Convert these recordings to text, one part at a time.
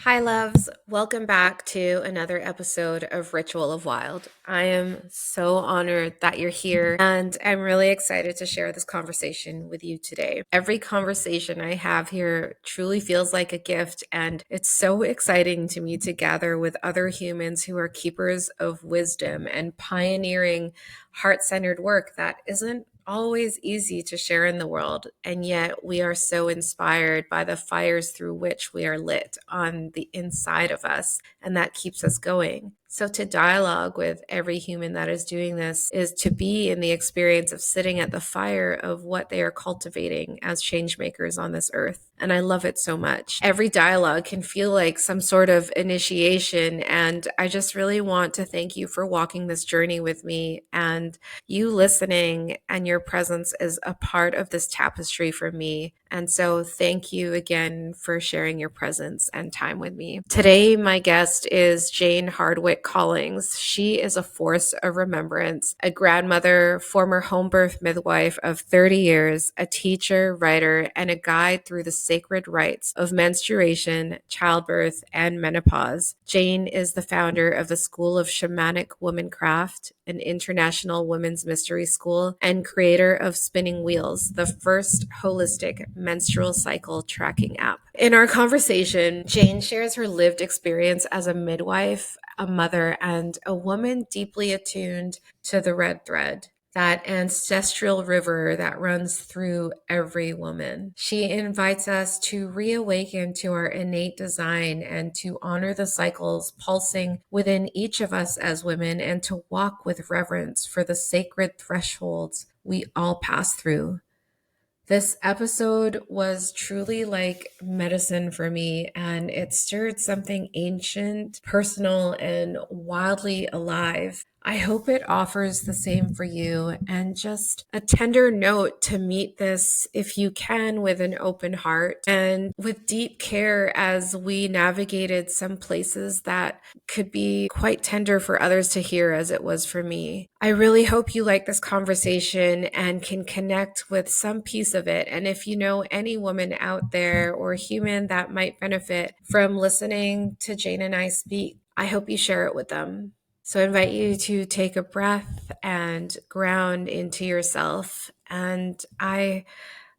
Hi, loves. Welcome back to another episode of Ritual of Wild. I am so honored that you're here, and I'm really excited to share this conversation with you today. Every conversation I have here truly feels like a gift, and it's so exciting to me to gather with other humans who are keepers of wisdom and pioneering heart centered work that isn't always easy to share in the world, and yet we are so inspired by the fires through which we are lit on the inside of us, and that keeps us going. So, to dialogue with every human that is doing this is to be in the experience of sitting at the fire of what they are cultivating as change makers on this earth. And I love it so much. Every dialogue can feel like some sort of initiation. And I just really want to thank you for walking this journey with me. And you listening and your presence is a part of this tapestry for me. And so thank you again for sharing your presence and time with me. Today, my guest is Jane Hardwicke Collings. She is a force of remembrance, a grandmother, former homebirth midwife of 30 years, a teacher, writer, and a guide through the sacred rites of menstruation, childbirth, and menopause. Jane is the founder of the School of Shamanic Womancraft, an international women's mystery school, and creator of Spinning Wheels, the first holistic menstrual cycle tracking app. In our conversation, Jane shares her lived experience as a midwife, a mother, and a woman deeply attuned to the red thread, that ancestral river that runs through every woman. She invites us to reawaken to our innate design and to honor the cycles pulsing within each of us as women, and to walk with reverence for the sacred thresholds we all pass through. This episode was truly like medicine for me, and it stirred something ancient, personal, and wildly alive. I hope it offers the same for you, and just a tender note to meet this, if you can, with an open heart and with deep care as we navigated some places that could be quite tender for others to hear, as it was for me. I really hope you like this conversation and can connect with some piece of it. And if you know any woman out there or human that might benefit from listening to Jane and I speak, I hope you share it with them. So I invite you to take a breath and ground into yourself. And I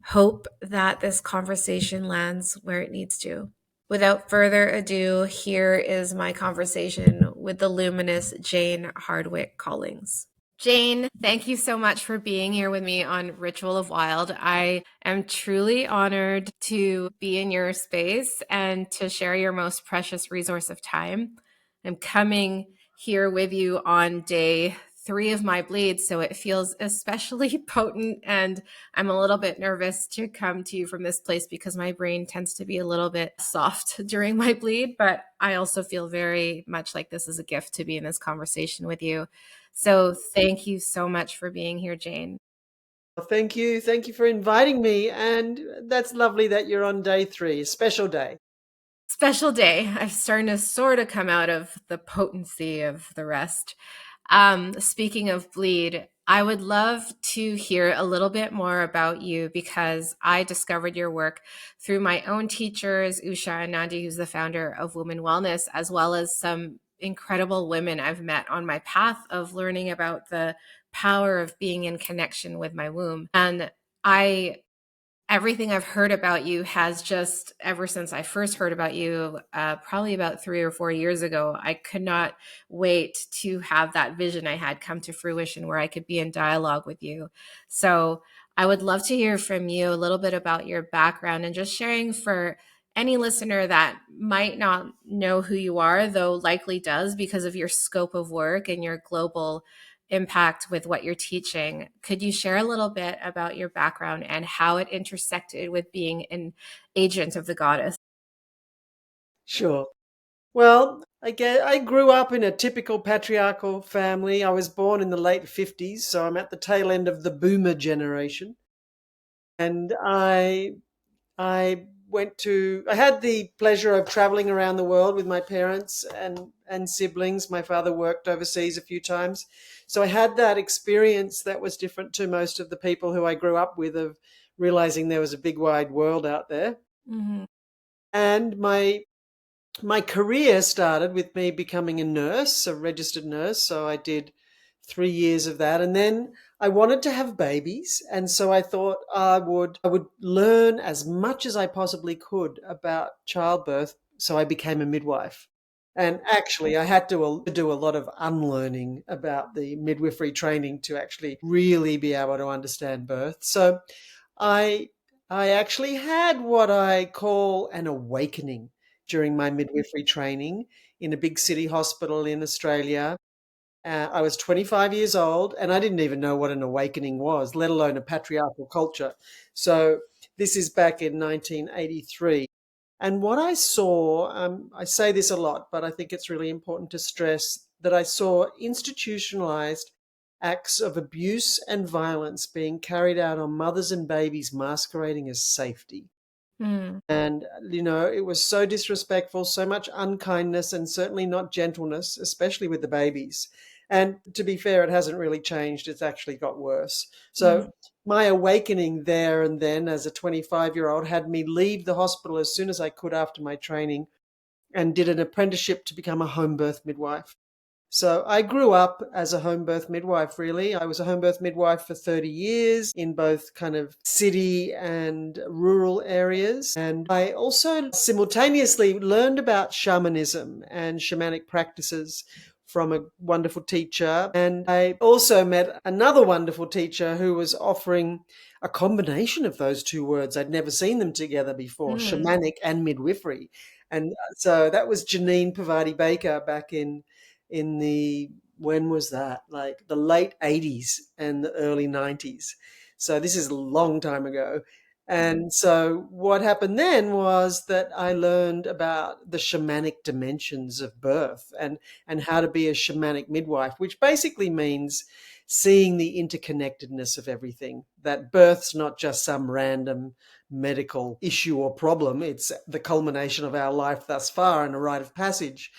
hope that this conversation lands where it needs to. Without further ado, here is my conversation with the luminous Jane Hardwicke Collings. Jane, thank you so much for being here with me on Ritual of Wild. I am truly honored to be in your space and to share your most precious resource of time. I'm coming here with you on day 3 of my bleed, so it feels especially potent, and I'm a little bit nervous to come to you from this place because my brain tends to be a little bit soft during my bleed, but I also feel very much like this is a gift to be in this conversation with you. So thank you so much for being here, Jane. Well, thank you. Thank you for inviting me. And that's lovely that you're on day 3, a special day. Special day. I'm starting to sort of come out of the potency of the rest. Speaking of bleed, I would love to hear a little bit more about you because I discovered your work through my own teachers, Usha and Nandi, who's the founder of Women Wellness, as well as some incredible women I've met on my path of learning about the power of being in connection with my womb. And I everything I've heard about you has just, ever since I first heard about you, probably about 3 or 4 years ago, I could not wait to have that vision I had come to fruition where I could be in dialogue with you. So I would love to hear from you a little bit about your background and just sharing for any listener that might not know who you are, though likely does because of your scope of work and your global impact with what you're teaching. Could you share a little bit about your background and how it intersected with being an agent of the goddess? Sure. Well, I grew up in a typical patriarchal family. I was born in the late 50s, so I'm at the tail end of the boomer generation. And I had the pleasure of traveling around the world with my parents and siblings. My father worked overseas a few times. So I had that experience that was different to most of the people who I grew up with, of realizing there was a big wide world out there. Mm-hmm. And my career started with me becoming a nurse, a registered nurse. So I did 3 years of that, and then I wanted to have babies, and so I thought I would learn as much as I possibly could about childbirth. So I became a midwife, and actually I had to do a lot of unlearning about the midwifery training to actually really be able to understand birth. So I I actually had what I call an awakening during my midwifery training in a big city hospital in Australia. I was 25 years old and I didn't even know what an awakening was, let alone a patriarchal culture. So this is back in 1983. And what I saw, I say this a lot, but I think it's really important to stress that I saw institutionalized acts of abuse and violence being carried out on mothers and babies masquerading as safety. Mm. And, it was so disrespectful, so much unkindness, and certainly not gentleness, especially with the babies. And to be fair, it hasn't really changed. It's actually got worse. Mm. So my awakening there and then as a 25-year-old had me leave the hospital as soon as I could after my training and did an apprenticeship to become a home birth midwife. So I grew up as a home birth midwife, really. I was a home birth midwife for 30 years in both kind of city and rural areas. And I also simultaneously learned about shamanism and shamanic practices from a wonderful teacher. And I also met another wonderful teacher who was offering a combination of those two words. I'd never seen them together before, Mm. shamanic and midwifery. And so that was Janine Pavati Baker back in the when was that? Like the late 80s and the early 90s. So this is a long time ago. And so what happened then was that I learned about the shamanic dimensions of birth and how to be a shamanic midwife, which basically means seeing the interconnectedness of everything. That birth's not just some random medical issue or problem, it's the culmination of our life thus far and a rite of passage.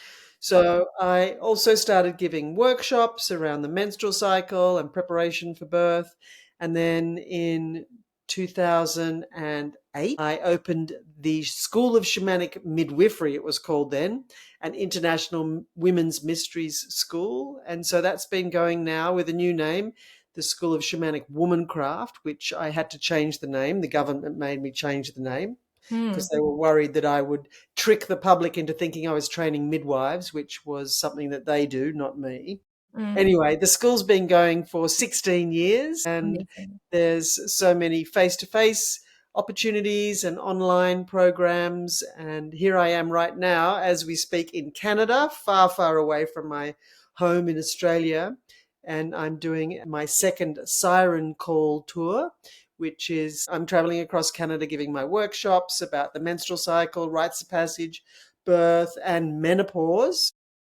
So I also started giving workshops around the menstrual cycle and preparation for birth. And then in 2008, I opened the School of Shamanic Midwifery, it was called then, an international women's mysteries school. And so that's been going now with a new name, the School of Shamanic Womancraft, which I had to change the name. The government made me change the name because Mm. they were worried that I would trick the public into thinking I was training midwives, which was something that they do, not me. Mm. Anyway, the school's been going for 16 years and Amazing. there's so many face to face opportunities and online programs. And here I am right now as we speak in Canada, far, far away from my home in Australia. And I'm doing my second Siren Call tour, which is I'm traveling across Canada giving my workshops about the menstrual cycle, rites of passage, birth, and menopause.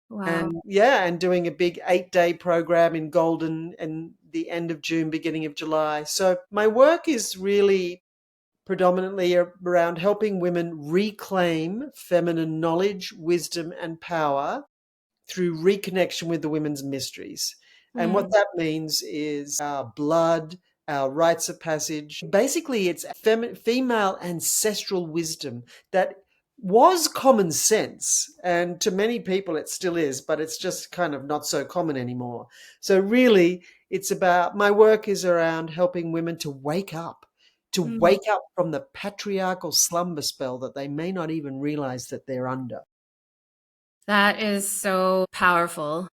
Wow. And yeah, and doing a big 8-day program in Golden and the end of June, beginning of July. So my work is really predominantly around helping women reclaim feminine knowledge, wisdom, and power through reconnection with the women's mysteries. And what Mm. that means is our blood, our rites of passage. Basically, it's female ancestral wisdom that was common sense. And to many people, it still is, but it's just kind of not so common anymore. So, really, it's about my work is around helping women to Mm. wake up from the patriarchal slumber spell that they may not even realize that they're under. That is so powerful.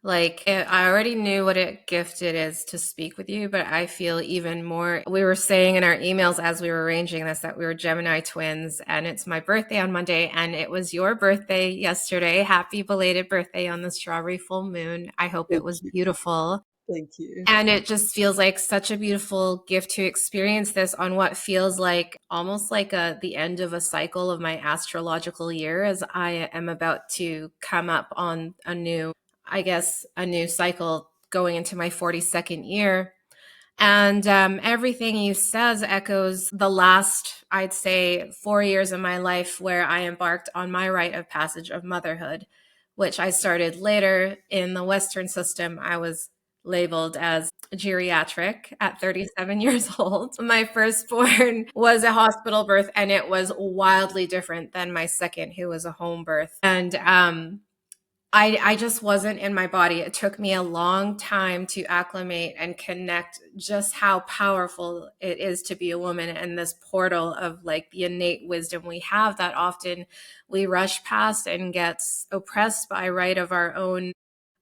I already knew what a gift it is to speak with you, but I feel even more. We were saying in our emails as we were arranging this that we were Gemini twins, and it's my birthday on Monday, and it was your birthday yesterday. Happy belated birthday on the strawberry full moon. I hope it Thank was you. beautiful. Thank you. And it just feels like such a beautiful gift to experience this on what feels like almost like the end of a cycle of my astrological year as I am about to come up on a new cycle going into my 42nd year. And everything you says echoes the last, I'd say, 4 years of my life where I embarked on my rite of passage of motherhood, which I started later in the Western system. I was labeled as geriatric at 37 years old. My firstborn was a hospital birth, and it was wildly different than my second, who was a home birth. And I just wasn't in my body. It took me a long time to acclimate and connect just how powerful it is to be a woman, and this portal of like the innate wisdom we have that often we rush past and gets oppressed by, right, of our own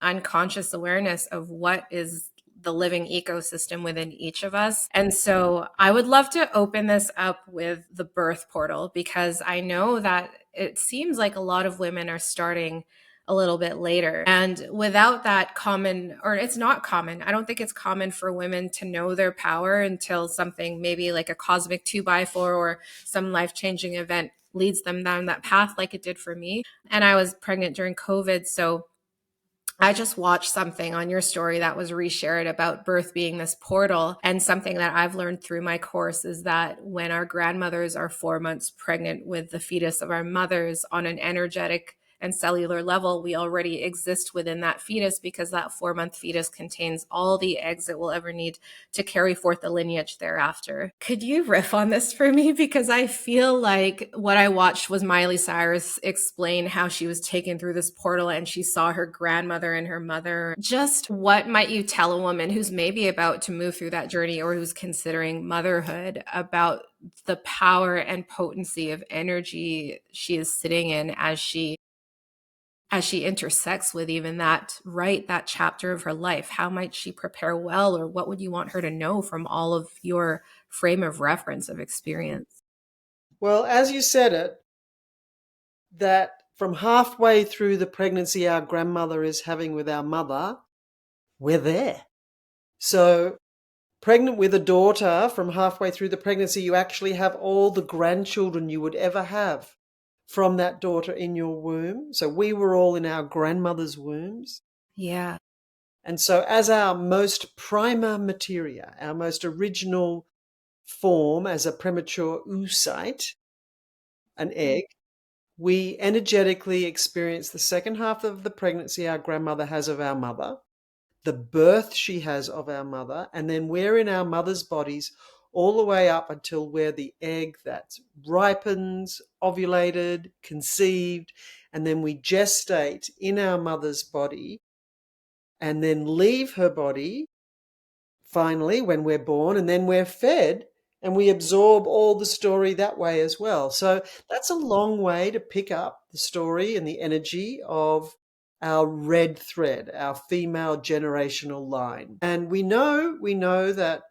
unconscious awareness of what is the living ecosystem within each of us. And so I would love to open this up with the birth portal, because I know that it seems like a lot of women are starting a little bit later. And without that common, or it's not common, I don't think it's common for women to know their power until something maybe like a cosmic 2x4 or some life changing event leads them down that path, like it did for me. And I was pregnant during COVID. So I just watched something on your story that was reshared about birth being this portal. And something that I've learned through my course is that when our grandmothers are 4 months pregnant with the fetus of our mothers, on an energetic and cellular level, we already exist within that fetus, because that 4 month fetus contains all the eggs it will ever need to carry forth the lineage thereafter. Could you riff on this for me? Because I feel like what I watched was Miley Cyrus explain how she was taken through this portal and she saw her grandmother and her mother. Just what might you tell a woman who's maybe about to move through that journey, or who's considering motherhood, about the power and potency of energy she is sitting in as she intersects with even that, right, that chapter of her life? How might she prepare well, or what would you want her to know from all of your frame of reference of experience? Well, as you said it, that from halfway through the pregnancy our grandmother is having with our mother, we're there. So, pregnant with a daughter, from halfway through the pregnancy, you actually have all the grandchildren you would ever have from that daughter in your womb. So, we were all in our grandmother's wombs. Yeah. And so, as our most prima materia, our most original form as a premature oocyte, an egg, we energetically experience the second half of the pregnancy our grandmother has of our mother, the birth she has of our mother, and then we're in our mother's bodies all the way up until we're the egg that ripens, ovulated, conceived, and then we gestate in our mother's body and then leave her body finally when we're born, and then we're fed and we absorb all the story that way as well. So that's a long way to pick up the story and the energy of our red thread, our female generational line. And we know that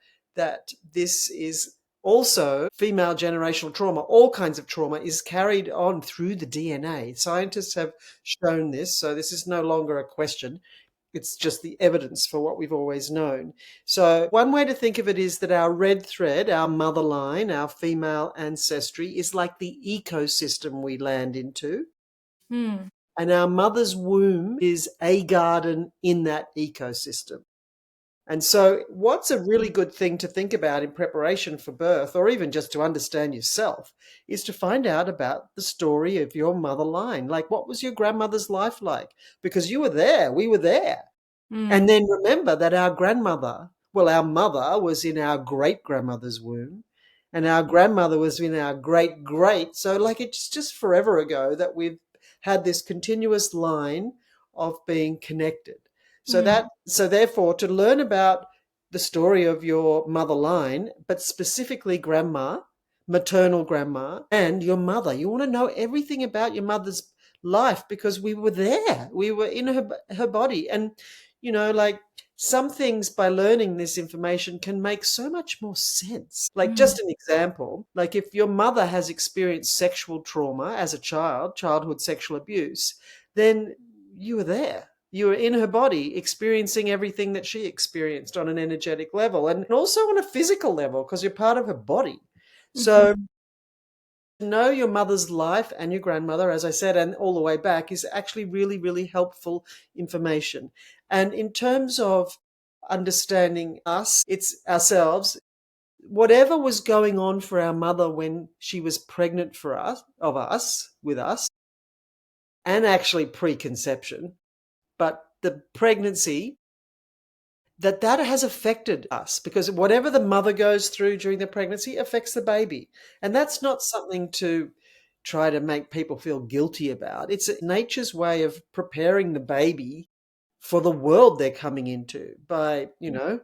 this is also female generational trauma. All kinds of trauma is carried on through the DNA. Scientists have shown this, so this is no longer a question. It's just the evidence for what we've always known. So, one way to think of it is that our red thread, our mother line, our female ancestry, is like the ecosystem we land into. Hmm. And our mother's womb is a garden in that ecosystem. And so, what's a really good thing to think about in preparation for birth, or even just to understand yourself, is to find out about the story of your mother line. Like, what was your grandmother's life like? Because you were there, we were there. Hmm. And then remember that our grandmother, well, our mother was in our great grandmother's womb, and our grandmother was in our great great. So, like, it's just forever ago that we've had this continuous line of being connected. Hmm. So therefore, to learn about the story of your mother line, but specifically grandma, maternal grandma, and your mother, you want to know everything about your mother's life because we were there, we were in her body, and like some things by learning this information can make so much more sense. Like, Hmm. just an example, like if your mother has experienced sexual trauma as a child, childhood sexual abuse, then you were there. You were in her body experiencing everything that she experienced on an energetic level and also on a physical level because you're part of her body. So, Mhm. know your mother's life and your grandmother, as I said, and all the way back is actually really, really helpful information. And in terms of understanding us, it's ourselves. Whatever was going on for our mother when she was pregnant for us, of us, with us, and actually preconception, but the pregnancy that has affected us, because whatever the mother goes through during the pregnancy affects the baby. And that's not something to try to make people feel guilty about. It's nature's way of preparing the baby for the world they're coming into by,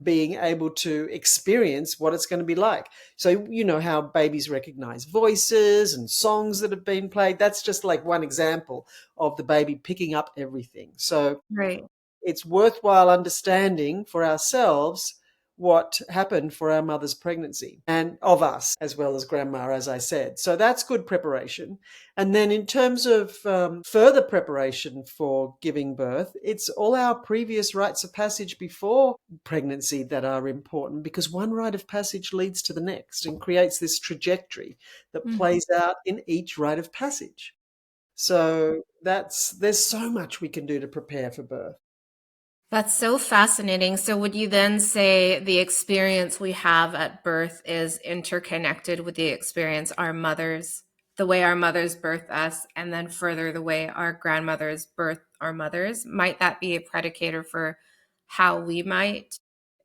being able to experience what it's going to be like. So, you know how babies recognize voices and songs that have been played. That's just like one example of the baby picking up everything. So, Right. it's worthwhile understanding for ourselves what happened for our mother's pregnancy and of us, as well as grandma, as I said. So that's good preparation. And then in terms of further preparation for giving birth, it's all our previous rites of passage before pregnancy that are important, because one rite of passage leads to the next and creates this trajectory that Mhm. plays out in each rite of passage. So there's so much we can do to prepare for birth. That's so fascinating. So, would you then say the experience we have at birth is interconnected with the experience the way our mothers birth us, and then further the way our grandmothers birth our mothers? Might that be a predicator for how we might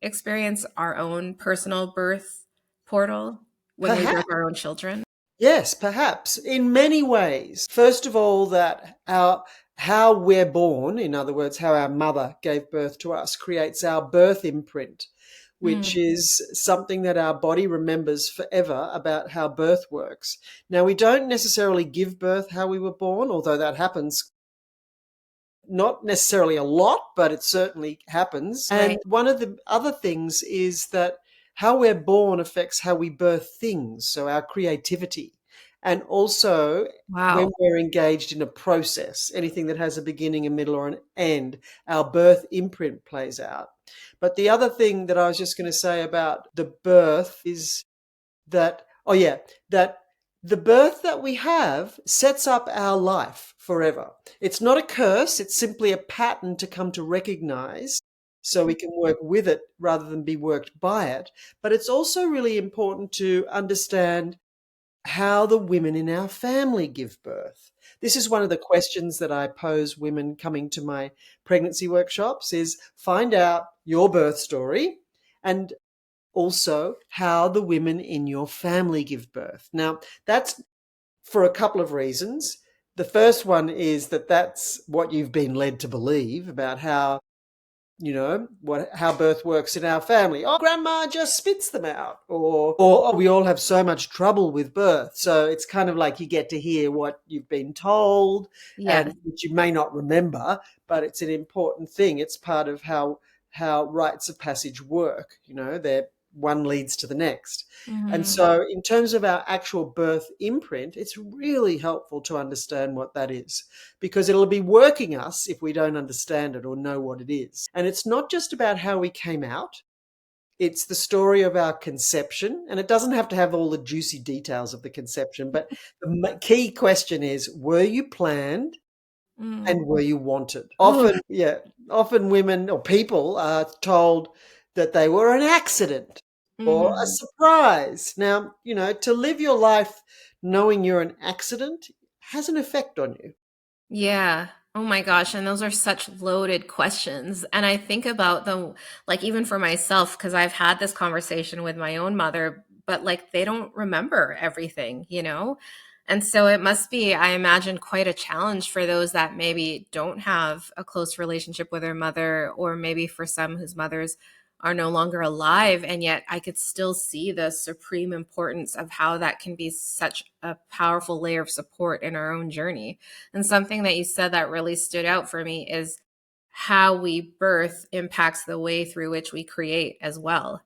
experience our own personal birth portal when we birth Perhaps. our own children? Yes, perhaps in many ways. First of all, that our how we're born, in other words, how our mother gave birth to us, creates our birth imprint, which Mm, is something that our body remembers forever about how birth works. Now, we don't necessarily give birth how we were born, although that happens not necessarily a lot, but it certainly happens. right. And one of the other things is that how we're born affects how we birth things, so our creativity. And also, when Wow. we're engaged in a process, anything that has a beginning, a middle, or an end, our birth imprint plays out. But the other thing that I was just going to say about the birth is that, oh yeah, that the birth that we have sets up our life forever. It's not a curse, it's simply a pattern to come to recognize so we can work with it rather than be worked by it. But it's also really important to understand how the women in our family give birth. This is one of the questions that I pose women coming to my pregnancy workshops, is find out your birth story and also how the women in your family give birth. Now, that's for a couple of reasons. The first one is that that's what you've been led to believe about how, how birth works in our family. Oh, grandma just spits them out, or oh, we all have so much trouble with birth. So it's kind of like you get to hear what you've been told, and Yes. which you may not remember, but it's an important thing. It's part of how rites of passage work. They're one leads to the next. And Mhm. so, in terms of our actual birth imprint, it's really helpful to understand what that is, because it'll be working us if we don't understand it or know what it is. And it's not just about how we came out, it's the story of our conception. And it doesn't have to have all the juicy details of the conception, but the key question is, were you planned Mm. and were you wanted? Ooh, Often women or people are told that they were an accident or a mhm. surprise. Now, to live your life knowing you're an accident has an effect on you. Yeah. Oh my gosh. And those are such loaded questions. And I think about the, like, even for myself, because I've had this conversation with my own mother, but like they don't remember everything, you know? And so it must be, I imagine, quite a challenge for those that maybe don't have a close relationship with their mother, or maybe for some whose mothers are no longer alive. And yet I could still see the supreme importance of how that can be such a powerful layer of support in our own journey. And something that you said that really stood out for me is how we birth impacts the way through which we create as well.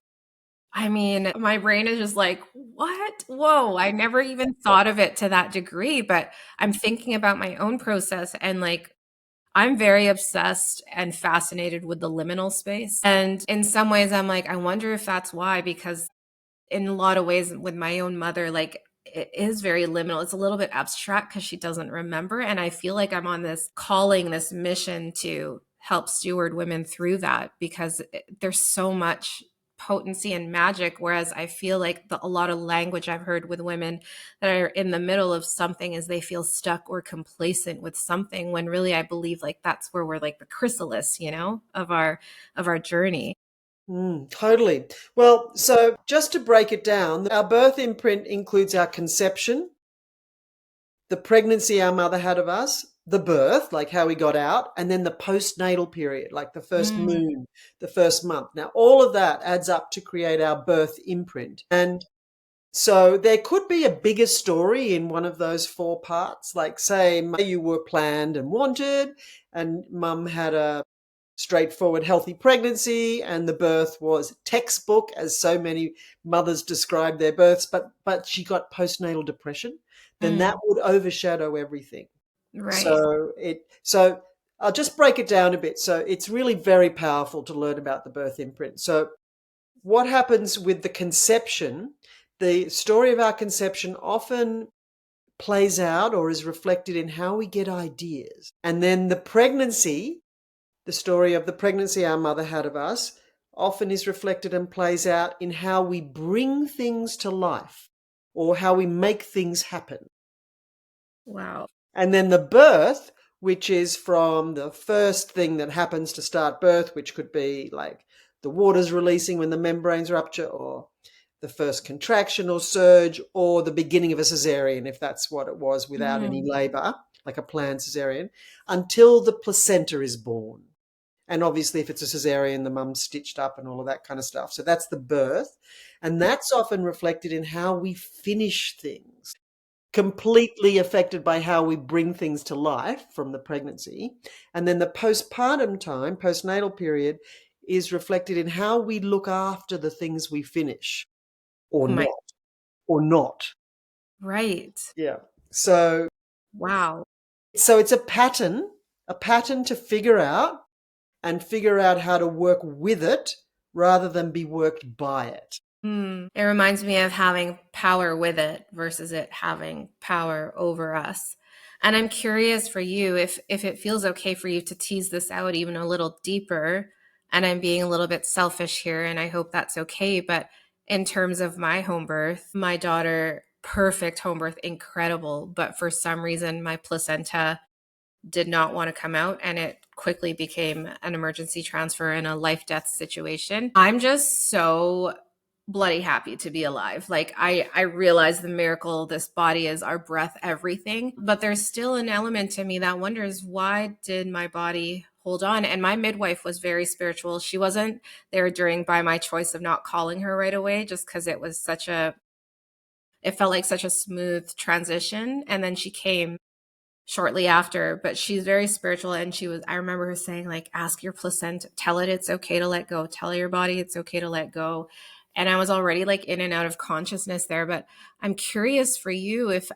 I mean, my brain is just like, what? Whoa, I never even thought of it to that degree, but I'm thinking about my own process, and like, I'm very obsessed and fascinated with the liminal space. And in some ways, I'm like, I wonder if that's why, because in a lot of ways with my own mother, like it is very liminal. It's a little bit abstract because she doesn't remember. And I feel like I'm on this calling, this mission to help steward women through that, because there's so much potency and magic. Whereas I feel like a lot of language I've heard with women that are in the middle of something is they feel stuck or complacent with something, when really I believe like that's where we're like the chrysalis, of our journey. Totally. Well, so just to break it down, our birth imprint includes our conception, the pregnancy our mother had of us, the birth, like how we got out, and then the postnatal period, like the first Mm, moon, the first month. Now, all of that adds up to create our birth imprint. And so there could be a bigger story in one of those four parts, like say you were planned and wanted, and mum had a straightforward healthy pregnancy and the birth was textbook as so many mothers describe their births, but she got postnatal depression, then that mm, would overshadow everything. right. So I'll just break it down a bit. So it's really very powerful to learn about the birth imprint. So what happens with the conception, the story of our conception often plays out or is reflected in how we get ideas. And then the pregnancy, the story of the pregnancy our mother had of us, often is reflected and plays out in how we bring things to life or how we make things happen. Wow. And then the birth, which is from the first thing that happens to start birth, which could be like the water's releasing when the membranes rupture, or the first contraction or surge, or the beginning of a cesarean, if that's what it was without any Mm, labor, like a planned cesarean, until the placenta is born. And obviously, if it's a cesarean, the mum's stitched up and all of that kind of stuff. So that's the birth. And that's often reflected in how we finish things, completely affected by how we bring things to life from the pregnancy. And then the postpartum time, postnatal period, is reflected in how we look after the things we finish or oh my, not, or not. right. Yeah. So Wow. so it's a pattern to figure out and figure out how to work with it rather than be worked by it. It reminds me of having power with it versus it having power over us. And I'm curious for you if it feels okay for you to tease this out even a little deeper. And I'm being a little bit selfish here, and I hope that's okay. But in terms of my home birth, my daughter, perfect home birth, incredible. But for some reason, my placenta did not want to come out and it quickly became an emergency transfer in a life death situation. I'm just so bloody happy to be alive. Like I realize the miracle this body is, our breath, everything, but there's still an element to me that wonders, why did my body hold on? And my midwife was very spiritual. She wasn't there during, by my choice of not calling her right away, just because it was such a, it felt like such a smooth transition. And then she came shortly after, but she's very spiritual. And she was, I remember her saying, like, ask your placenta, tell it it's okay to let go, tell your body it's okay to let go. And I was already like in and out of consciousness there. But I'm curious for you if,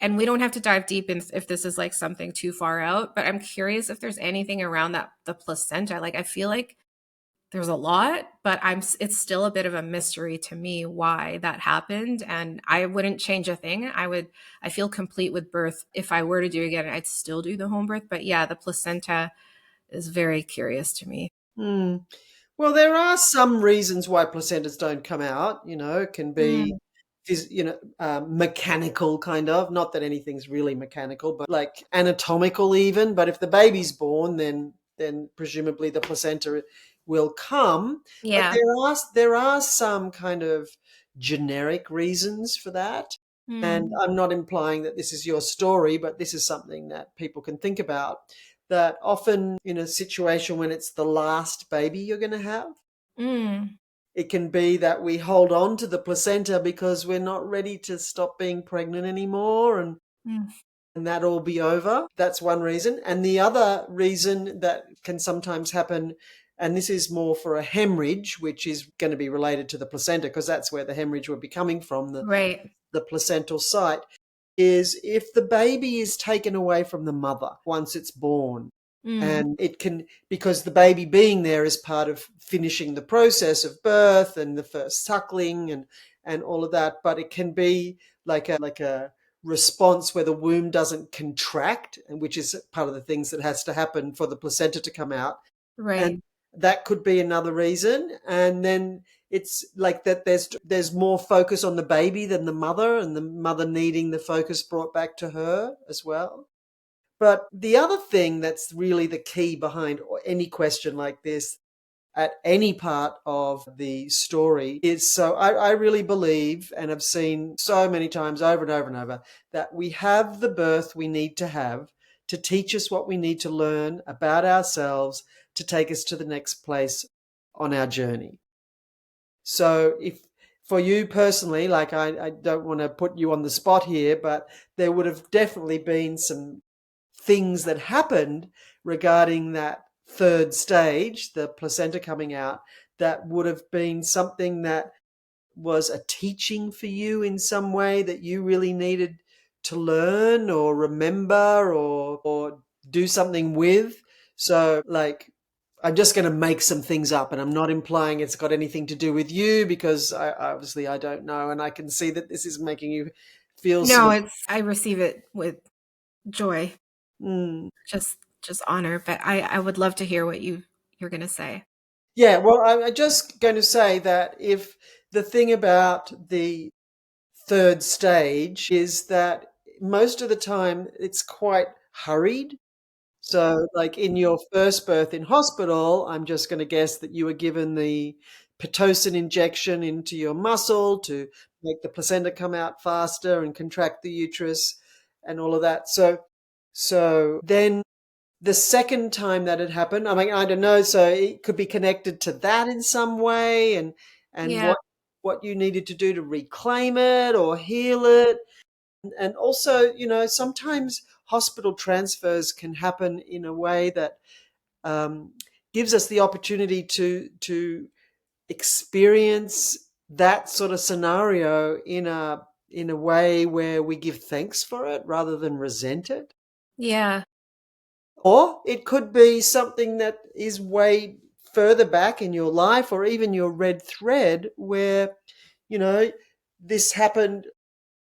and we don't have to dive deep in if this is like something too far out, but I'm curious if there's anything around that, the placenta. Like, I feel like there's a lot, but it's still a bit of a mystery to me why that happened. And I wouldn't change a thing. I feel complete with birth. If I were to do it again, I'd still do the home birth. But yeah, the placenta is very curious to me. Hmm. Well, there are some reasons why placentas don't come out. It can be, Mm, mechanical kind of. Not that anything's really mechanical, but like anatomical even. But if the baby's born, then presumably the placenta will come. But yeah. there are some kind of generic reasons for that. And Mm, I'm not implying that this is your story, but this is something that people can think about. That often in a situation when it's the last baby you're going to have, mm, it can be that we hold on to the placenta because we're not ready to stop being pregnant anymore, mm, and that'll be over. That's one reason. And the other reason that can sometimes happen, and this is more for a hemorrhage, which is going to be related to the placenta because that's where the hemorrhage would be coming from, right. the placental site, is if the baby is taken away from the mother once it's born. Mm, And it can, because the baby being there is part of finishing the process of birth and the first suckling and all of that. But it can be like a response where the womb doesn't contract, and which is part of the things that has to happen for the placenta to come out. And right. that could be another reason. And then it's like that there's more focus on the baby than the mother, and the mother needing the focus brought back to her as well. But the other thing that's really the key behind any question like this, at any part of the story is so I really believe and have seen so many times over and over and over that we have the birth we need to have to teach us what we need to learn about ourselves to take us to the next place on our journey. So if for you personally, like I don't want to put you on the spot here, but there would have definitely been some things that happened regarding that third stage, the placenta coming out, that would have been something that was a teaching for you in some way that you really needed to learn or remember or do something with. So, like, I'm just going to make some things up, and I'm not implying it's got anything to do with you because obviously I don't know, and I can see that this is making you feel sort No, of. it's I receive it with joy, Mm. just honor. But I would love to hear what you're gonna say. Yeah, well, I'm just going to say that if the thing about the third stage is that most of the time it's quite hurried. So, like in your first birth in hospital, I'm just going to guess that you were given the Pitocin injection into your muscle to make the placenta come out faster and contract the uterus and all of that. So then the second time that had happened, I mean, I don't know, so it could be connected to that in some way and Yeah, what you needed to do to reclaim it or heal it. And also, sometimes hospital transfers can happen in a way that um, gives us the opportunity to experience that sort of scenario in a way where we give thanks for it rather than resent it. yeah, Or it could be something that is way further back in your life or even your red thread where, you know, this happened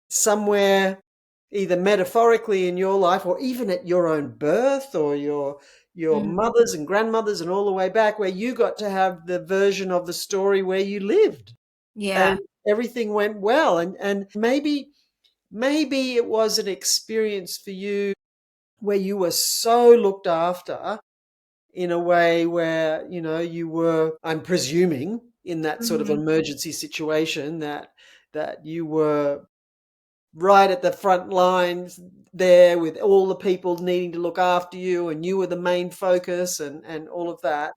somewhere either metaphorically in your life or even at your own birth or your mm, mothers and grandmothers and all the way back where you got to have the version of the story where you lived and yeah, everything went well and maybe it was an experience for you where you were so looked after in a way where you were, I'm presuming, in that sort of mhm, emergency situation that you were right at the front lines there with all the people needing to look after you and you were the main focus and all of that.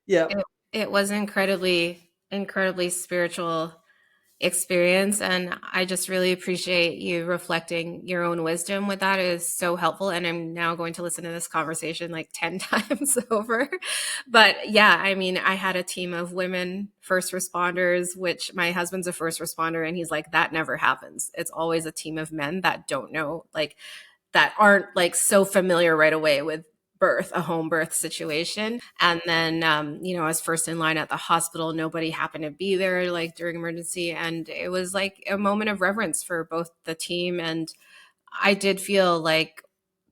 Yeah. it it was incredibly spiritual experience, and I just really appreciate you reflecting your own wisdom with that. It is so helpful, and I'm now going to listen to this conversation like 10 times over. But yeah, I mean, I had a team of women first responders, which my husband's a first responder, and he's like, that never happens. It's always a team of men that don't know, like, that aren't like so familiar right away with birth, a home birth situation. And then, I was first in line at the hospital. Nobody happened to be there like during emergency. And it was like a moment of reverence for both the team. And I did feel like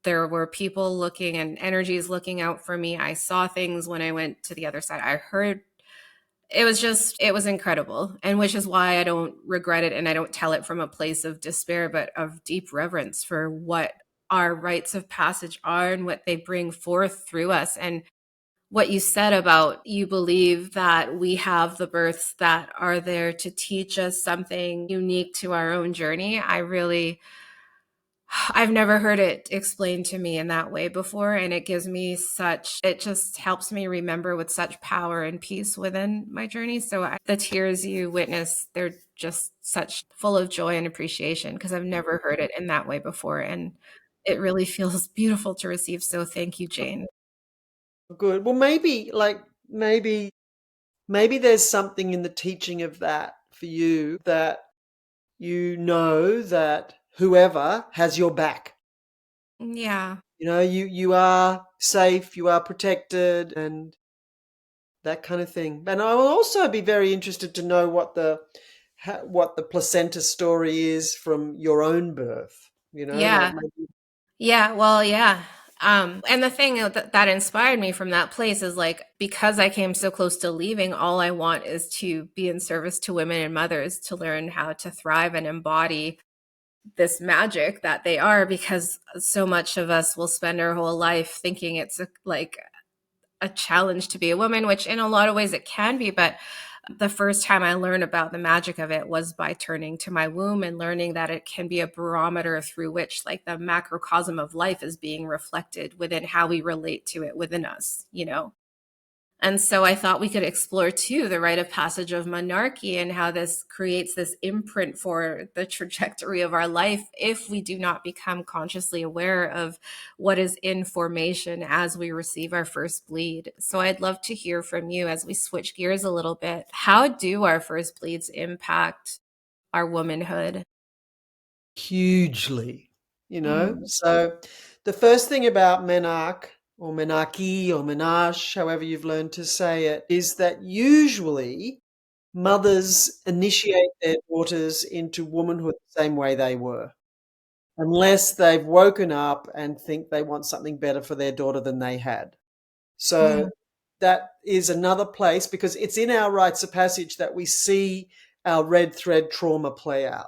there were people looking and energies looking out for me. I saw things when I went to the other side. I heard it was incredible, and which is why I don't regret it and I don't tell it from a place of despair, but of deep reverence for what our rites of passage are and what they bring forth through us. And what you said about you believe that we have the births that are there to teach us something unique to our own journey. I've never heard it explained to me in that way before. And it just helps me remember with such power and peace within my journey. So the tears you witness, they're just such full of joy and appreciation because I've never heard it in that way before. And it really feels beautiful to receive. So thank you, Jane. Good. Well, maybe maybe there's something in the teaching of that for you that that whoever has your back. Yeah. You are safe, you are protected, and that kind of thing. And I will also be very interested to know what the placenta story is from your own birth. Like Yeah. maybe. Yeah, well, yeah. And the thing that inspired me from that place is like, because I came so close to leaving, all I want is to be in service to women and mothers to learn how to thrive and embody this magic that they are, because so much of us will spend our whole life thinking it's like a challenge to be a woman, which in a lot of ways it can be. But the first time I learned about the magic of it was by turning to my womb and learning that it can be a barometer through which like the macrocosm of life is being reflected within how we relate to it within us, you know? And so I thought we could explore too the rite of passage of monarchy and how this creates this imprint for the trajectory of our life if we do not become consciously aware of what is in formation as we receive our first bleed. So I'd love to hear from you as we switch gears a little bit. How do our first bleeds impact our womanhood? Hugely, you know. Mm, So the first thing about menarche or menarche or menarche, however you've learned to say it, is that usually mothers initiate their daughters into womanhood the same way they were, unless they've woken up and think they want something better for their daughter than they had. So mm, that is another place, because it's in our rites of passage that we see our red thread trauma play out.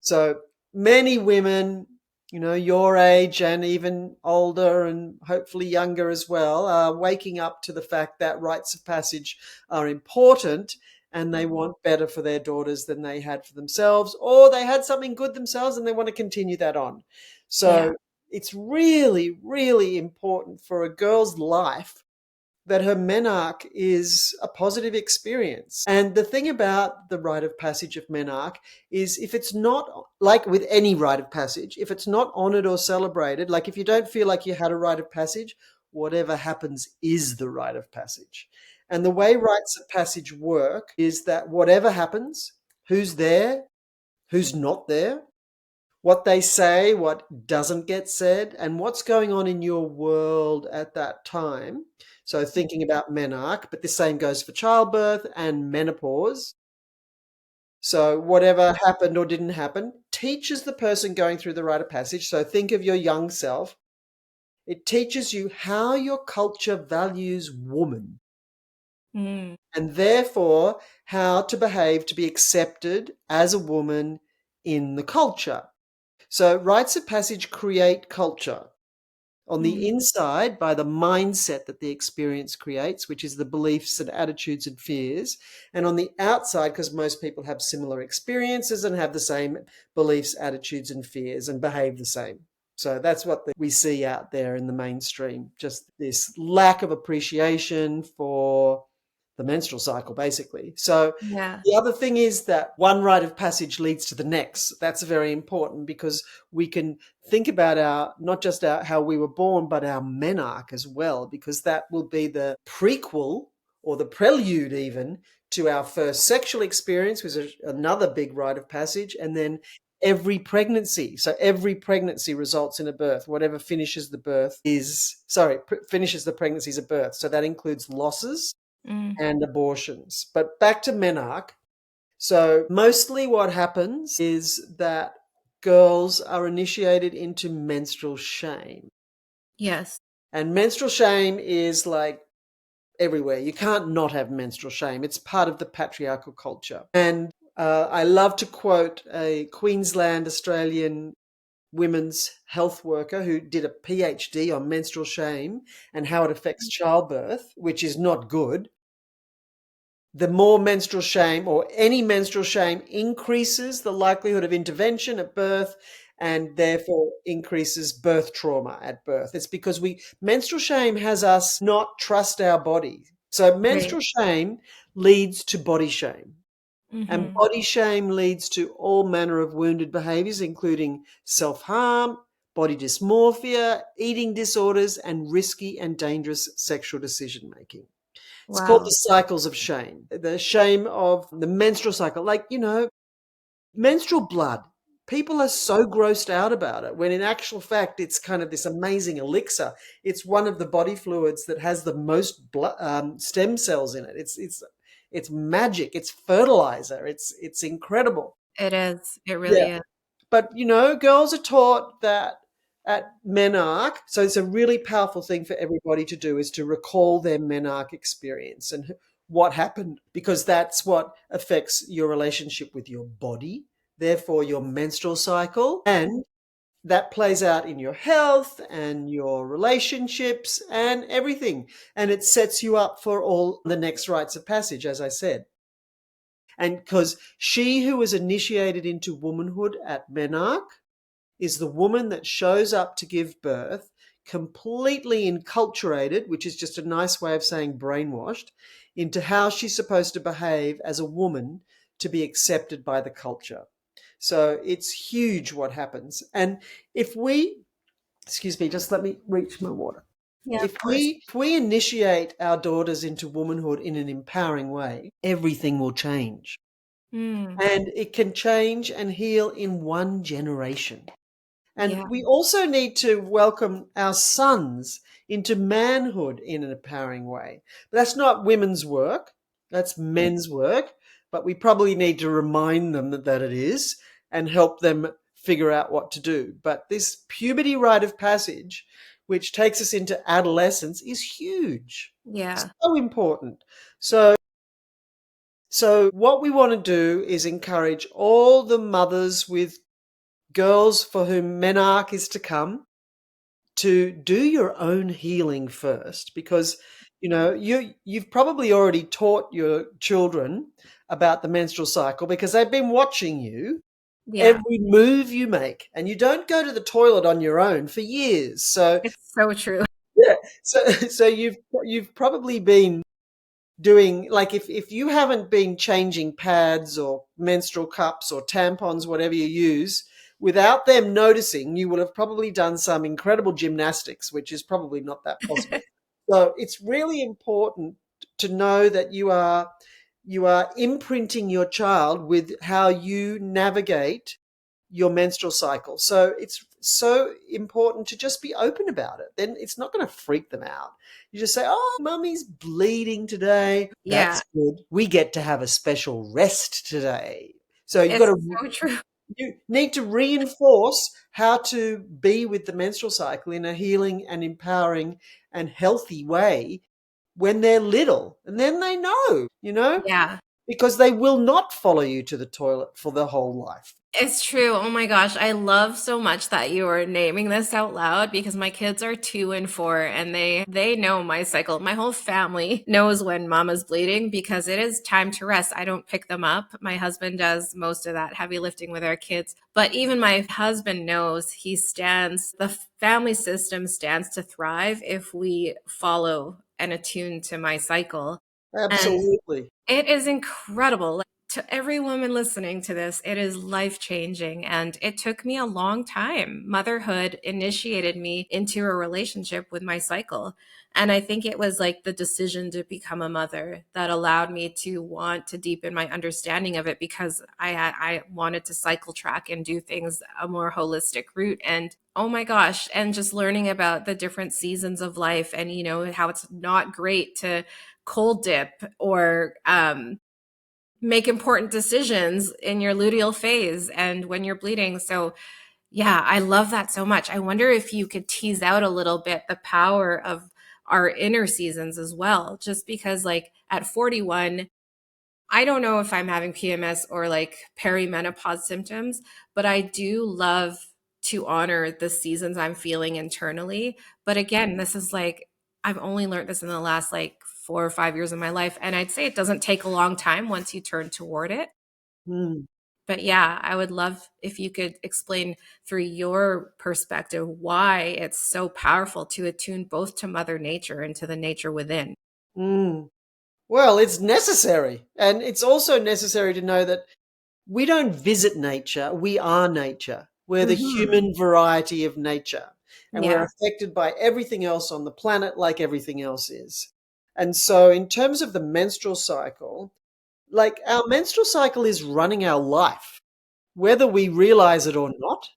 So many women, you know, your age and even older and hopefully younger as well, are waking up to the fact that rites of passage are important and they want better for their daughters than they had for themselves, or they had something good themselves and they want to continue that on. yeah. So it's really, really important for a girl's life that her menarche is a positive experience. And the thing about the rite of passage of menarche is, if it's not, like with any rite of passage, if it's not honored or celebrated, like if you don't feel like you had a rite of passage, whatever happens is the rite of passage. And the way rites of passage work is that whatever happens, who's there, who's not there, what they say, what doesn't get said, and what's going on in your world at that time. So, thinking about menarche, but the same goes for childbirth and menopause. So, whatever happened or didn't happen teaches the person going through the rite of passage. So, think of your young self. It teaches you how your culture values woman, Mm, and therefore how to behave to be accepted as a woman in the culture. So, rites of passage create culture on the mm, inside by the mindset that the experience creates, which is the beliefs and attitudes and fears, and on the outside, because most people have similar experiences and have the same beliefs, attitudes, and fears and behave the same. So that's what we see out there in the mainstream, just this lack of appreciation for the menstrual cycle, basically. So yeah. the other thing is that one rite of passage leads to the next. That's very important, because we can think about our, not just our, how we were born, but our menarche as well, because that will be the prequel or the prelude even to our first sexual experience, which is another big rite of passage, and then every pregnancy. So every pregnancy results in a birth. Whatever finishes the birth is, sorry, finishes the pregnancy is a birth. So that includes losses Mm, and abortions. But back to menarche. So mostly what happens is that girls are initiated into menstrual shame. yes. And menstrual shame is like everywhere. You can't not have menstrual shame. It's part of the patriarchal culture. And I love to quote a Queensland Australian women's health worker who did a PhD on menstrual shame and how it affects childbirth, which is not good. The more menstrual shame, or any menstrual shame, increases the likelihood of intervention at birth and therefore increases birth trauma at birth. It's because menstrual shame has us not trust our body. So Right. menstrual shame leads to body shame. And Mm-hmm. body shame leads to all manner of wounded behaviors, including self harm, body dysmorphia, eating disorders, and risky and dangerous sexual decision making. It's called the Wow. cycles of shame. The shame of the menstrual cycle. Like, menstrual blood. People are so grossed out about it, when in actual fact, it's kind of this amazing elixir. It's one of the body fluids that has the most stem cells in it. It's magic. It's fertilizer. It's incredible. It is. It Yeah. really is. But girls are taught that at menarche, so it's a really powerful thing for everybody to do, is to recall their menarche experience and what happened, because that's what affects your relationship with your body, therefore your menstrual cycle and that plays out in your health and your relationships and everything. And it sets you up for all the next rites of passage, as I said. And because she who was initiated into womanhood at Menarche is the woman that shows up to give birth, completely enculturated, which is just a nice way of saying brainwashed, into how she's supposed to behave as a woman to be accepted by the culture. So it's huge what happens. And if we, excuse me, just let me reach my water. Yeah, If of course. we initiate our daughters into womanhood in an empowering way, everything will change. Mm, And it can change and heal in one generation. And yeah, we also need to welcome our sons into manhood in an empowering way. But that's not women's work, that's men's work. But we probably need to remind them that it is and help them figure out what to do. But this puberty rite of passage, which takes us into adolescence, is huge. yeah, So important. So what we want to do is encourage all the mothers with girls for whom Menarche is to come to do your own healing first, because you've probably already taught your children about the menstrual cycle because they've been watching you yeah. every move you make, and you don't go to the toilet on your own for years. So It's so true. yeah, so you've probably been doing, like, if you haven't been changing pads or menstrual cups or tampons, whatever you use, without them noticing, you will have probably done some incredible gymnastics, which is probably not that possible. So it's really important to know that you are imprinting your child with how you navigate your menstrual cycle. So it's so important to just be open about it. Then it's not going to freak them out. You just say, "Oh, mummy's bleeding today. Yeah, That's good. We get to have a special rest today." So you've got it's to so true. you need to reinforce how to be with the menstrual cycle in a healing and empowering and healthy way when they're little. And then they know, Yeah. because they will not follow you to the toilet for their whole life. It's true. Oh my gosh. I love so much that you are naming this out loud because my kids are 2 and 4 and they know my cycle. My whole family knows when mama's bleeding because it is time to rest. I don't pick them up. My husband does most of that heavy lifting with our kids. But even my husband knows the family system stands to thrive if we follow and attune to my cycle. And Absolutely. it is incredible. Like, to every woman listening to this, it is life changing. And it took me a long time. Motherhood initiated me into a relationship with my cycle. And I think it was like the decision to become a mother that allowed me to want to deepen my understanding of it because I wanted to cycle track and do things a more holistic route. And oh my gosh, and just learning about the different seasons of life and, how it's not great to cold dip or make important decisions in your luteal phase and when you're bleeding. So, yeah, I love that so much. I wonder if you could tease out a little bit the power of our inner seasons as well, just because, like, at 41, I don't know if I'm having PMS or like perimenopause symptoms, but I do love to honor the seasons I'm feeling internally. But again, this is like, I've only learned this in the last like 4 or 5 years of my life. And I'd say it doesn't take a long time once you turn toward it. Mm, But yeah, I would love if you could explain through your perspective why it's so powerful to attune both to Mother Nature and to the nature within. mm. Well, it's necessary. And it's also necessary to know that we don't visit nature, we are nature. We're the Hmm. human variety of nature. And we're Yeah. affected by everything else on the planet like everything else is. And so, in terms of the menstrual cycle, like, our menstrual cycle is running our life, whether we realize it or not.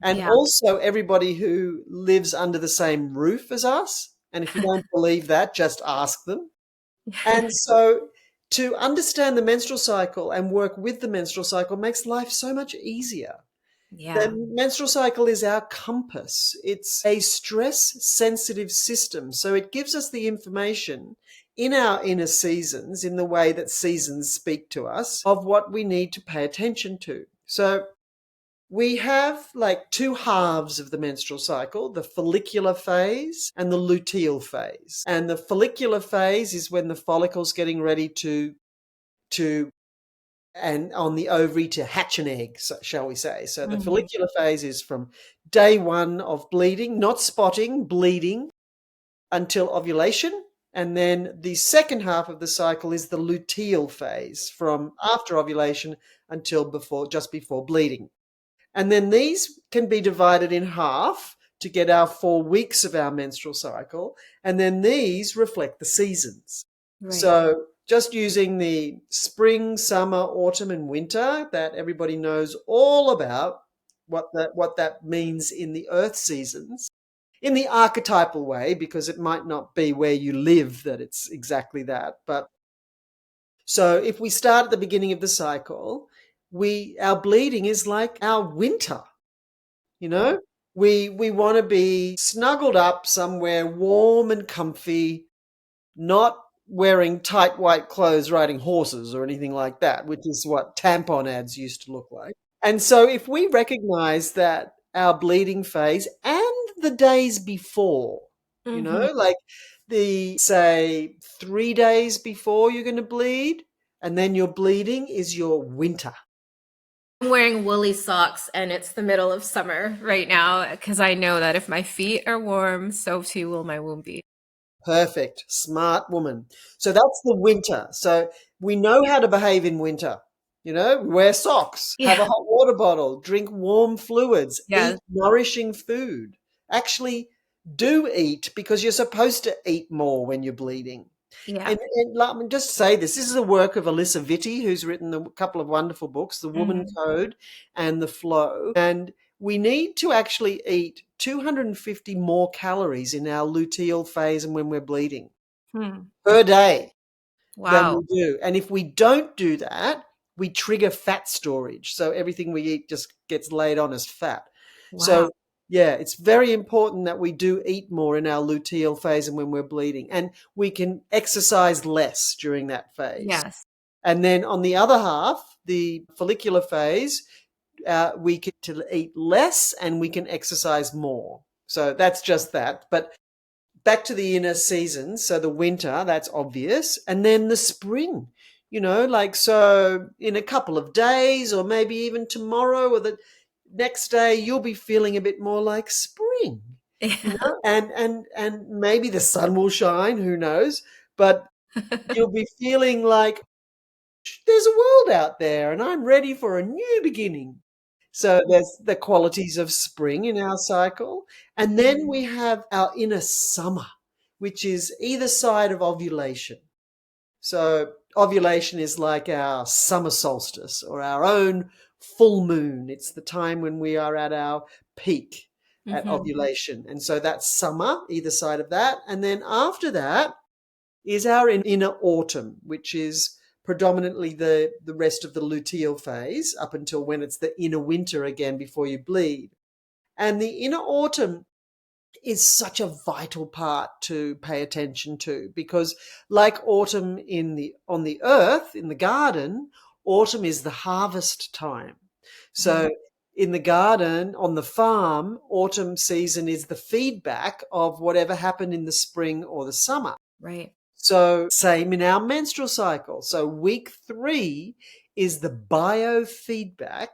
And Yeah. also, everybody who lives under the same roof as us. And if you don't believe that, just ask them. And so, to understand the menstrual cycle and work with the menstrual cycle makes life so much easier. The Yeah. menstrual cycle is our compass. It's a stress sensitive system. So it gives us the information in our inner seasons, in the way that seasons speak to us, of what we need to pay attention to. So We have like two halves of the menstrual cycle, the follicular phase and the luteal phase. And the follicular phase is when the follicle's getting ready to and on the ovary to hatch an egg, shall we say. So the Hmm. follicular phase is from day one of bleeding, not spotting, bleeding, until ovulation. And then the second half of the cycle is the luteal phase from after ovulation until just before bleeding. And then these can be divided in half to get our 4 weeks of our menstrual cycle. And then these reflect the seasons. Right. So just using the spring, summer, autumn, and winter that everybody knows all about what that means in the earth seasons in the archetypal way, because it might not be where you live that it's exactly that. But so if we start at the beginning of the cycle, our bleeding is like our winter, you know? We want to be snuggled up somewhere warm and comfy, not wearing tight white clothes riding horses or anything like that, which is what tampon ads used to look like. And so if we recognize that our bleeding phase and the days before, Hmm. like the say 3 days before you're going to bleed, and then your bleeding is your winter. I'm wearing woolly socks and it's the middle of summer right now because I know that if my feet are warm, so too will my womb be. Perfect. Smart woman. So that's the winter. So we know how to behave in winter. Wear socks, have a Yeah. hot water bottle, drink warm fluids, Yes. eat nourishing food. Actually, do eat because you're supposed to eat more when you're bleeding. Yeah. And let me just say this. This is a work of Alyssa Vitti, who's written a couple of wonderful books, The Woman Hmm. Code and The Flow. And we need to actually eat 250 more calories in our luteal phase and when we're bleeding Hmm. per day than Wow. we do. And if we don't do that, we trigger fat storage. So everything we eat just gets laid on as fat. Wow. So yeah, it's very important that we do eat more in our luteal phase and when we're bleeding. And we can exercise less during that phase. Yes. And then on the other half, the follicular phase, we can to eat less and we can exercise more. So that's just that. But back to the inner seasons. So the winter, that's obvious. And then the spring, like so in a couple of days or maybe even tomorrow or the next day, you'll be feeling a bit more like spring, and maybe the sun will shine, who knows? But you'll be feeling like there's a world out there and I'm ready for a new beginning. So there's the qualities of spring in our cycle. And then we have our inner summer, which is either side of ovulation. So ovulation is like our summer solstice or our own full moon. It's the time when we are at our peak at Hmm. ovulation. And so that's summer, either side of that. And then after that is our inner autumn, which is predominantly the rest of the luteal phase up until when it's the inner winter again before you bleed. And the inner autumn is such a vital part to pay attention to because like autumn on the earth in the garden, autumn is the harvest time. Hmm. So in the garden on the farm, autumn season is the feedback of whatever happened in the spring or the summer. Right. So, same in our menstrual cycle. So, week 3 is the biofeedback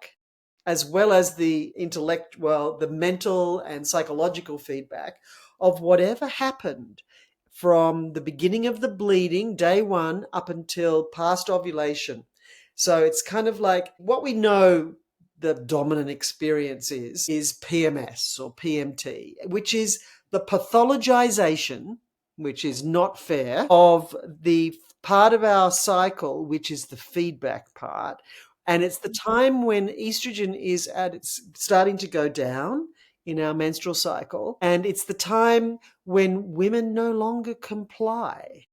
as well as the the mental and psychological feedback of whatever happened from the beginning of the bleeding, day 1, up until past ovulation. So, it's kind of like what we know the dominant experience is PMS or PMT, which is the pathologization, which is not fair, of the part of our cycle, which is the feedback part. And it's the time when estrogen is at its starting to go down in our menstrual cycle. And it's the time when women no longer comply.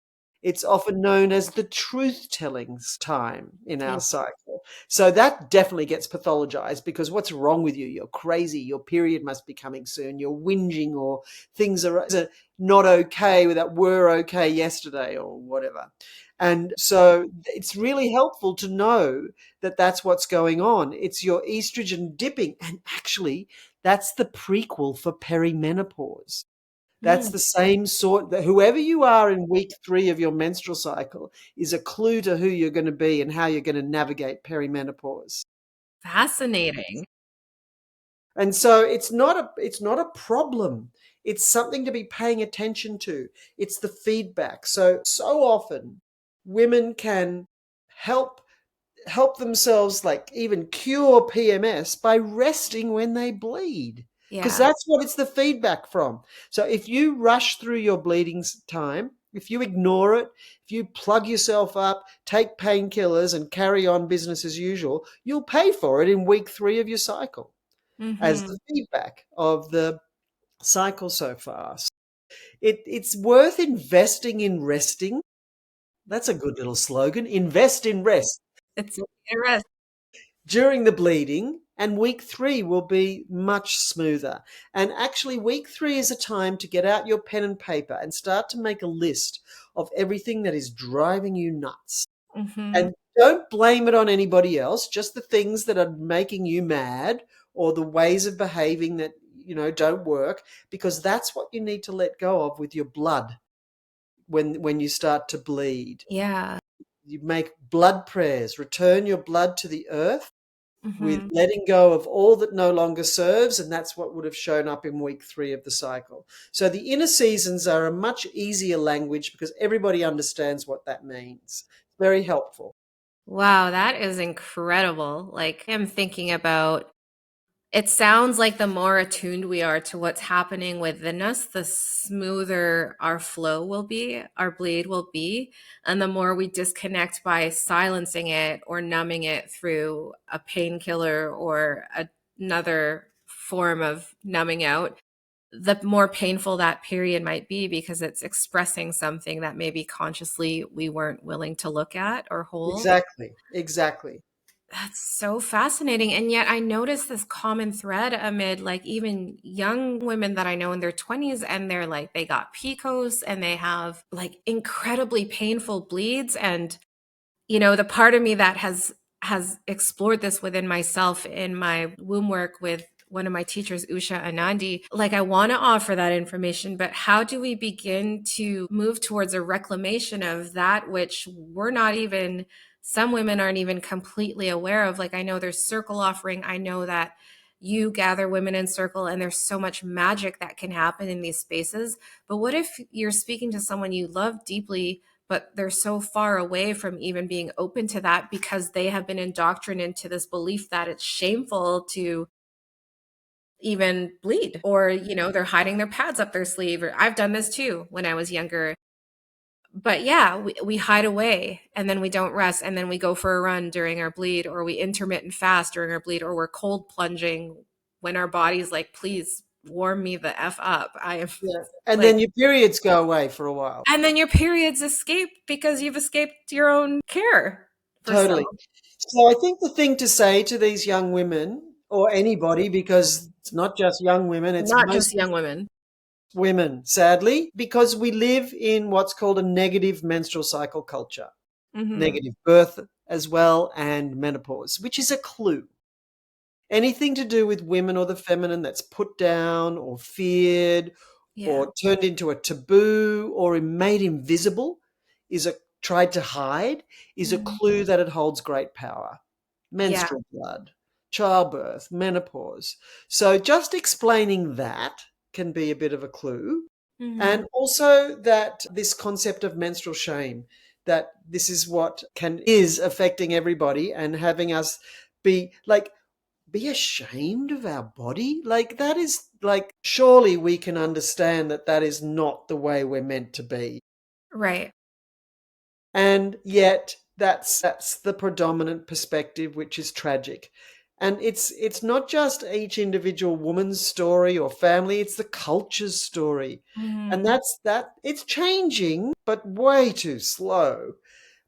It's often known as the truth-telling time in our Mm. cycle. So that definitely gets pathologized because what's wrong with you? You're crazy. Your period must be coming soon. You're whinging, or things are not okay that were okay yesterday or whatever. And so it's really helpful to know that that's what's going on. It's your estrogen dipping. And actually, that's the prequel for perimenopause. That's Mm. the same sort that whoever you are in week 3 of your menstrual cycle is a clue to who you're going to be and how you're going to navigate perimenopause. Fascinating. And so it's not a problem. It's something to be paying attention to. It's the feedback. So often women can help themselves, like even cure PMS by resting when they bleed, because Yeah. that's what it's the feedback from. So if you rush through your bleeding time, if you ignore it, if you plug yourself up, take painkillers and carry on business as usual, you'll pay for it in week 3 of your cycle as Hmm. the feedback of the cycle so far. It's worth investing in resting. That's a good little slogan. Invest in rest It's interesting. during the bleeding, and week 3 will be much smoother. And actually, week 3 is a time to get out your pen and paper and start to make a list of everything that is driving you nuts. Hmm. And don't blame it on anybody else, just the things that are making you mad or the ways of behaving that don't work, because that's what you need to let go of with your blood when you start to bleed. Yeah. You make blood prayers, return your blood to the earth with Hmm. letting go of all that no longer serves, and that's what would have shown up in week 3 of the cycle. So the inner seasons are a much easier language because everybody understands what that means. Very helpful. Wow, that is incredible. Like, I'm thinking about it sounds like the more attuned we are to what's happening within us, the smoother our flow will be, our bleed will be. And the more we disconnect by silencing it or numbing it through a painkiller or another form of numbing out, the more painful that period might be because it's expressing something that maybe consciously we weren't willing to look at or hold. Exactly. Exactly. That's so fascinating. And yet I notice this common thread amid like even young women that I know in their 20s, and they're like they got PCOS and they have like incredibly painful bleeds. And the part of me that has explored this within myself in my womb work with one of my teachers, Usha Anandi, like I want to offer that information, but how do we begin to move towards a reclamation of that which we're not even, some women aren't even completely aware of? Like I know there's circle offering. I know that you gather women in circle and there's so much magic that can happen in these spaces. But what if you're speaking to someone you love deeply, but they're so far away from even being open to that because they have been indoctrinated into this belief that it's shameful to even bleed, or they're hiding their pads up their sleeve, or I've done this too when I was younger. But yeah, we hide away and then we don't rest, and then we go for a run during our bleed, or we intermittent fast during our bleed, or we're cold plunging when our body's like, please warm me the f up. I am Yeah. And like, then your periods go away for a while. and then your periods escape because you've escaped your own care for Totally. some. So I think the thing to say to these young women, or anybody, because it's not just young women, it's Not just most young women. women, sadly, because we live in what's called a negative menstrual cycle culture, Hmm. negative birth as well, and menopause, which is a clue. Anything to do with women or the feminine that's put down or feared Yeah. or turned into a taboo or made invisible, is a tried to hide, is a Mhm. clue that it holds great power. Yeah. Menstrual blood, childbirth, menopause. So just explaining that can be a bit of a clue. Hmm. And also that this concept of menstrual shame, that this is what can is affecting everybody and having us be ashamed of our body. Like, that is like, surely we can understand that that is not the way we're meant to be. Right. And yet that's the predominant perspective, which is tragic. And it's not just each individual woman's story or family, it's the culture's story. And Mm. that it's changing, but way too slow.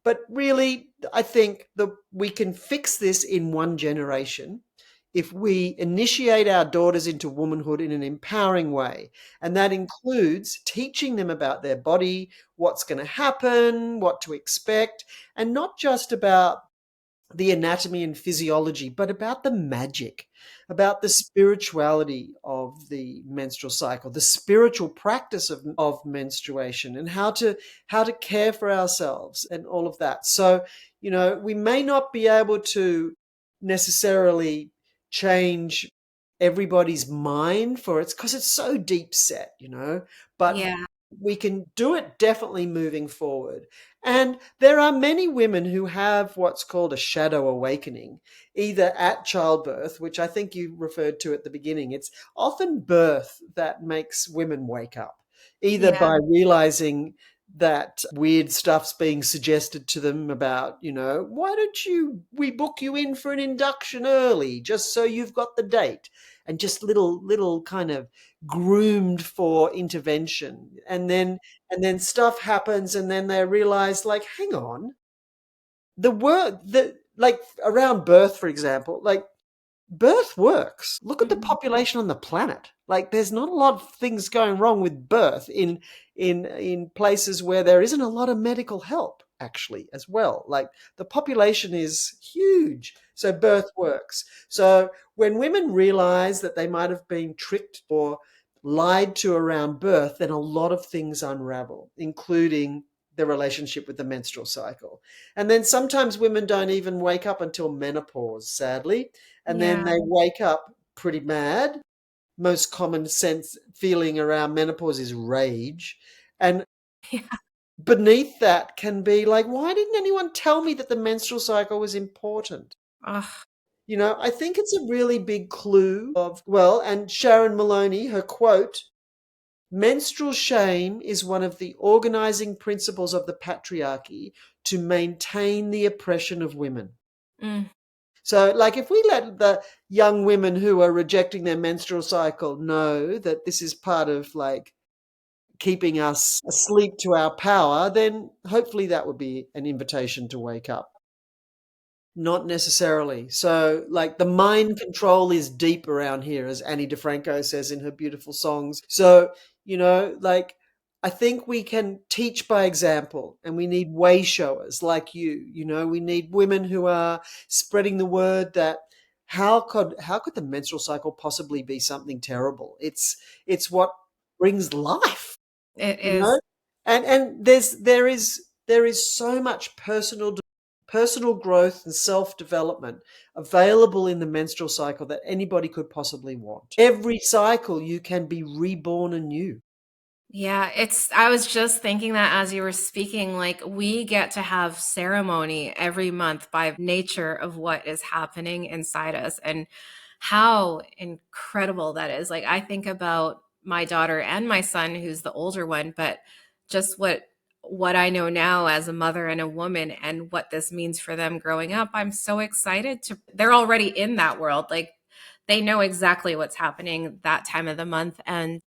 But really, I think that we can fix this in one generation if we initiate our daughters into womanhood in an empowering way. And that includes teaching them about their body, what's going to happen, what to expect, and not just about the anatomy and physiology, but about the magic, about the spirituality of the menstrual cycle, the spiritual practice of menstruation, and how to care for ourselves and all of that. So, we may not be able to necessarily change everybody's mind for it's because it's so deep set, but Yeah. we can do it definitely moving forward. And there are many women who have what's called a shadow awakening, either at childbirth, which I think you referred to at the beginning. It's often birth that makes women wake up, either Yeah. by realizing that weird stuff's being suggested to them about, why don't we book you in for an induction early just so you've got the date? And just little kind of groomed for intervention. And then stuff happens, and then they realize, like, hang on, the word that, like, around birth, for example, like, birth works. Look at the Mhm. population on the planet. Like, there's not a lot of things going wrong with birth in places where there isn't a lot of medical help, actually, as well. Like, the population is huge, so birth works. So when women realize that they might have been tricked or lied to around birth, then a lot of things unravel, including the relationship with the menstrual cycle. And then sometimes women don't even wake up until menopause, sadly, and then Yeah. they wake up pretty mad. Most common sense feeling around menopause is rage. And Yeah. beneath that can be like, why didn't anyone tell me that the menstrual cycle was important? Ugh. I think it's a really big clue of, well, and Sharon Maloney, her quote, menstrual shame is one of the organizing principles of the patriarchy to maintain the oppression of women. Mm. So, like, if we let the young women who are rejecting their menstrual cycle know that this is part of, like, keeping us asleep to our power, then hopefully that would be an invitation to wake up. Not necessarily. So, like, the mind control is deep around here, as Annie DeFranco says in her beautiful songs. So, like, I think we can teach by example, and we need way showers like you. We need women who are spreading the word that how could the menstrual cycle possibly be something terrible? It's what brings life, It you know is. and there is so much personal growth and self-development available in the menstrual cycle that anybody could possibly want. Every cycle you can be reborn anew. Yeah, I was just thinking that as you were speaking, like we get to have ceremony every month by nature of what is happening inside us and how incredible that is. Like I think about my daughter and my son, who's the older one, but just what I know now as a mother and a woman and what this means for them growing up. I'm so excited they're already in that world. Like they know exactly what's happening that time of the month. And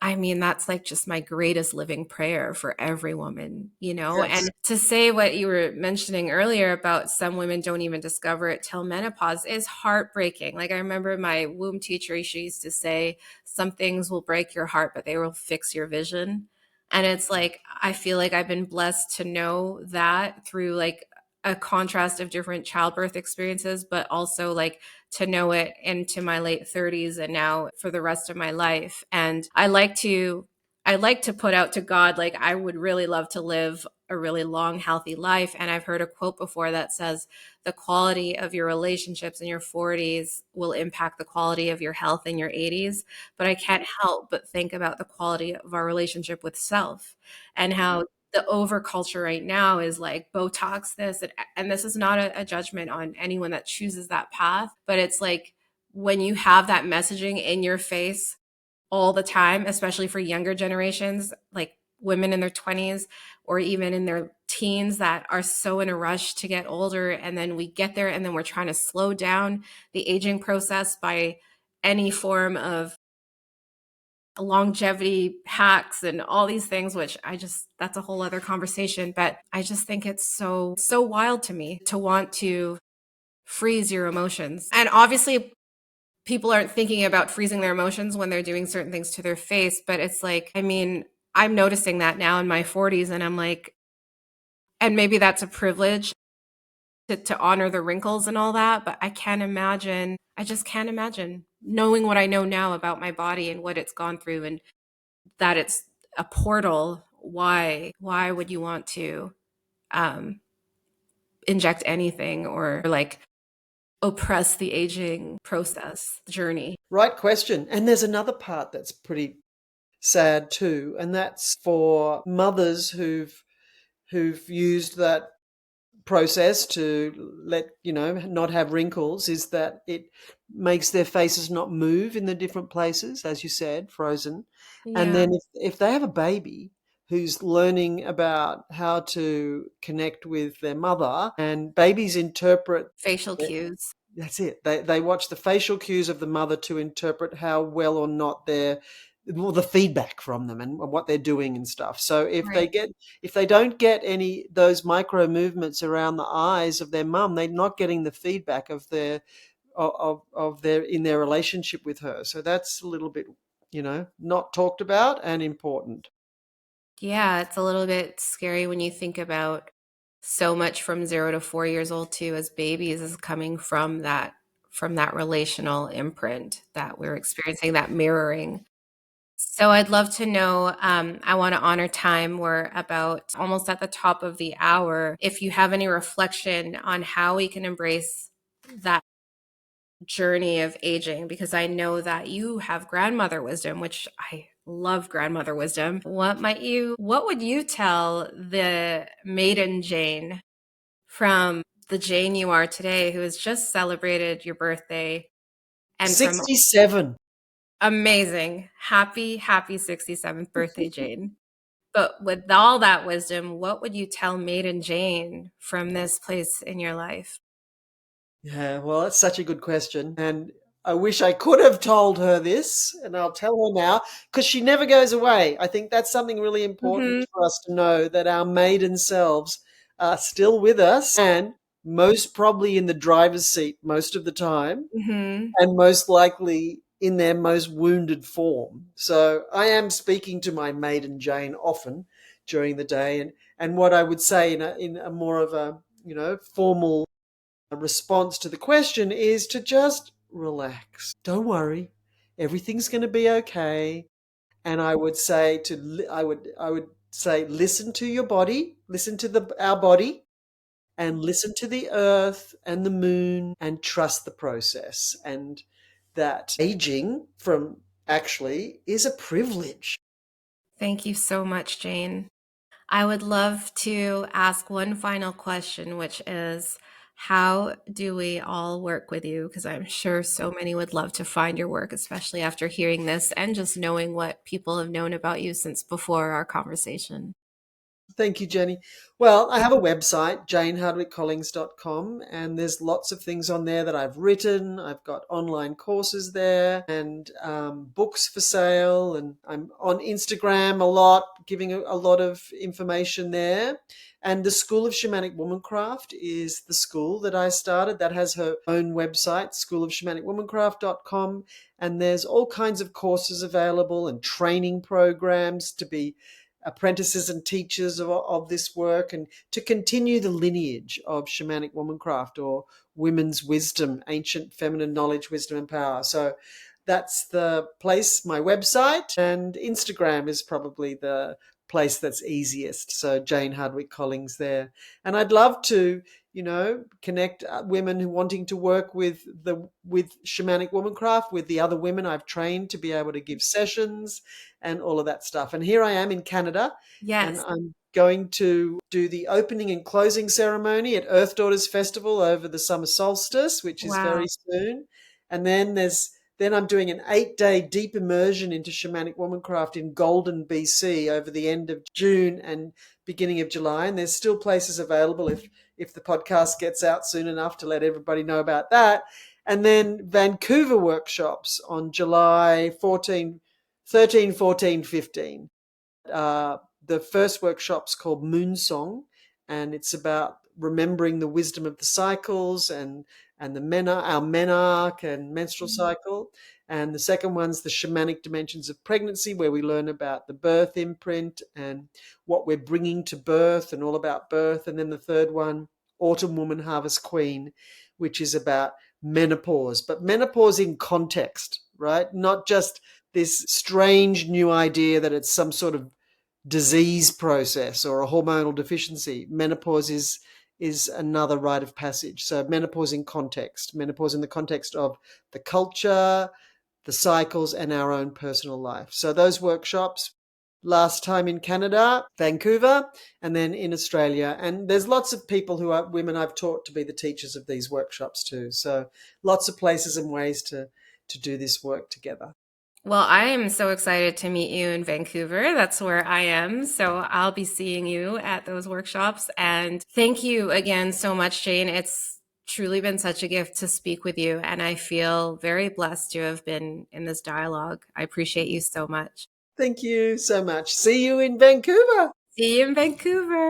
I mean, that's like just my greatest living prayer for every woman, you know? Yes. And to say what you were mentioning earlier about some women don't even discover it till menopause is heartbreaking. Like, I remember my womb teacher, she used to say, some things will break your heart, but they will fix your vision. And it's like, I feel like I've been blessed to know that through like a contrast of different childbirth experiences, but also like to know it into my late 30s and now for the rest of my life. And I like to put out to God, like I would really love to live a really long, healthy life. And I've heard a quote before that says, the quality of your relationships in your 40s will impact the quality of your health in your 80s. But I can't help but think about the quality of our relationship with self and how the over culture right now is like Botox this. And this is not a judgment on anyone that chooses that path, but it's like when you have that messaging in your face all the time, especially for younger generations, like women in their 20s or even in their teens that are so in a rush to get older, and then we get there and then we're trying to slow down the aging process by any form of longevity hacks and all these things, which I just, that's a whole other conversation. But I just think it's so wild to me to want to freeze your emotions. And obviously people aren't thinking about freezing their emotions when they're doing certain things to their face, but it's like, I mean, I'm noticing that now in my 40s, and I'm like, and maybe that's a privilege to honor the wrinkles and all that, but I can't imagine, I just can't imagine knowing what I know now about my body and what it's gone through, and that it's a portal. Why would you want to um inject anything or like oppress the aging process journey? Right question. And there's another part that's pretty sad too, and that's for mothers who've used that process to let not have wrinkles, is that it makes their faces not move in the different places, as you said, frozen. And Yeah. then if they have a baby who's learning about how to connect with their mother, and babies interpret, Facial cues. that's it. They watch the facial cues of the mother to interpret how well or not they're, well, the feedback from them and what they're doing and stuff. So Right. if they don't get any those micro movements around the eyes of their mum, they're not getting the feedback of their of their in their relationship with her. So that's a little bit, not talked about and important. Yeah, it's a little bit scary when you think about so much from 0 to 4 years old too as babies is coming from that relational imprint that we're experiencing, that mirroring. So I'd love to know, I want to honor time. We're about almost at the top of the hour. If you have any reflection on how we can embrace that journey of aging, because I know that you have grandmother wisdom, which I love grandmother wisdom. What would you tell the maiden Jane from the Jane you are today, who has just celebrated your birthday, and from 67. amazing, happy 67th birthday, Jane. But with all that wisdom, what would you tell maiden Jane from this place in your life? Yeah, well, that's such a good question. And I wish I could have told her this, and I'll tell her now, because she never goes away. I think that's something really important Hmm. for us to know, that our maiden selves are still with us, and most probably in the driver's seat most of the time, Hmm. and most likely in their most wounded form. So I am speaking to my maiden Jane often during the day, and what I would say in a more of a, formal response to the question is to just relax. Don't worry. Everything's going to be okay. And I would say I would say, listen to your body, listen to our body, and listen to the earth and the moon, and trust the process, and that aging from actually is a privilege. Thank you so much, Jane. I would love to ask one final question, which is, how do we all work with you? Because I'm sure so many would love to find your work, especially after hearing this and just knowing what people have known about you since before our conversation. Thank you, Jenny. Well, I have a website, janehardwickecollings.com, and there's lots of things on there that I've written. I've got online courses there, and books for sale, and I'm on Instagram a lot, giving a lot of information there. And the School of Shamanic Womancraft is the school that I started that has her own website, schoolofshamanicwomancraft.com. And there's all kinds of courses available and training programs to be apprentices and teachers of this work, and to continue the lineage of shamanic womancraft, or women's wisdom, ancient feminine knowledge, wisdom, and power. So that's the place. My website and Instagram is probably the place that's easiest. So Jane Hardwicke Collings there. And I'd love to, connect women who wanting to work with shamanic womancraft, with the other women I've trained to be able to give sessions and all of that stuff. And here I am in Canada, and Yes. I'm going to do the opening and closing ceremony at Earth Daughters Festival over the summer solstice, which is Wow. very soon. And then there's Then I'm doing an 8-day deep immersion into shamanic womancraft in Golden, BC over the end of June and beginning of July. And there's still places available if the podcast gets out soon enough to let everybody know about that. And then Vancouver workshops on July 14, 13, 14, 15. Uh, the first workshop's called Moon Song, and it's about remembering the wisdom of the cycles and our menarche and menstrual cycle. And the second one's the shamanic dimensions of pregnancy, where we learn about the birth imprint and what we're bringing to birth and all about birth. And then the third one, Autumn Woman Harvest Queen, which is about menopause, but menopause in context, right? Not just this strange new idea that it's some sort of disease process or a hormonal deficiency. Menopause is another rite of passage. So menopause in context, menopause in the context of the culture, the cycles, and our own personal life. So those workshops, last time in Canada, Vancouver, and then in Australia. And there's lots of people who are women I've taught to be the teachers of these workshops too. So lots of places and ways to do this work together. Well, I am so excited to meet you in Vancouver. That's where I am. So I'll be seeing you at those workshops. And thank you again so much, Jane. It's truly been such a gift to speak with you. And I feel very blessed to have been in this dialogue. I appreciate you so much. Thank you so much. See you in Vancouver. See you in Vancouver.